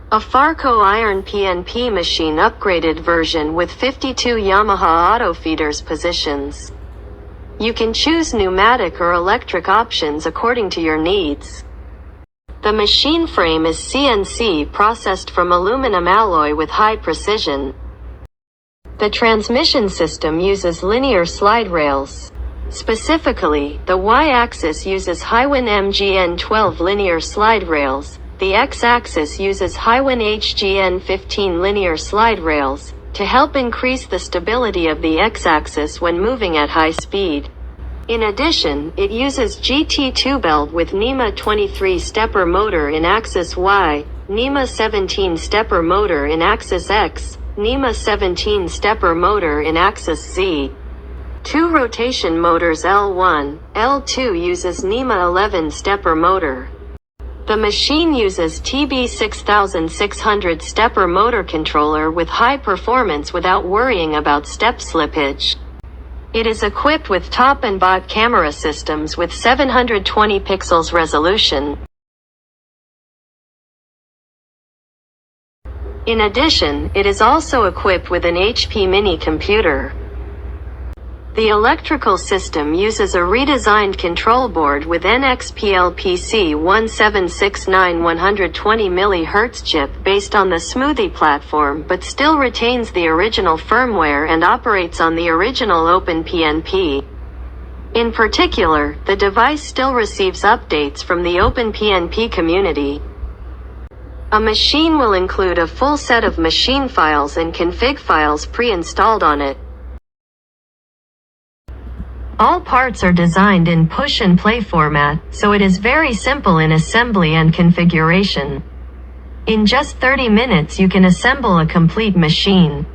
AFARCO iron PNP machine upgraded version with 52 Yamaha auto feeders positions. You can choose pneumatic or electric options according to your needs. The machine frame is CNC processed from aluminum alloy with high precision. The transmission system uses linear slide rails. Specifically, the Y-axis uses Hiwin MGN12 linear slide rails. The X-axis uses Hiwin HGN15 linear slide rails, to help increase the stability of the X-axis when moving at high speed. In addition, it uses GT2 belt with NEMA 23 stepper motor in axis Y, NEMA 17 stepper motor in axis X, NEMA 17 stepper motor in axis Z. Two rotation motors L1, L2 uses NEMA 11 stepper motor. The machine uses TB6600 stepper motor controller with high performance without worrying about step slippage. It is equipped with top and bottom camera systems with 720 pixels resolution. In addition, it is also equipped with an HP mini computer. The electrical system uses a redesigned control board with NXPLPC 1769 120 mHz chip based on the Smoothie platform but still retains the original firmware and operates on the original OpenPnP. In particular, the device still receives updates from the OpenPnP community. A machine will include a full set of machine files and config files pre-installed on it. All parts are designed in push-and-play format, so it is very simple in assembly and configuration. In just 30 minutes you can assemble a complete machine.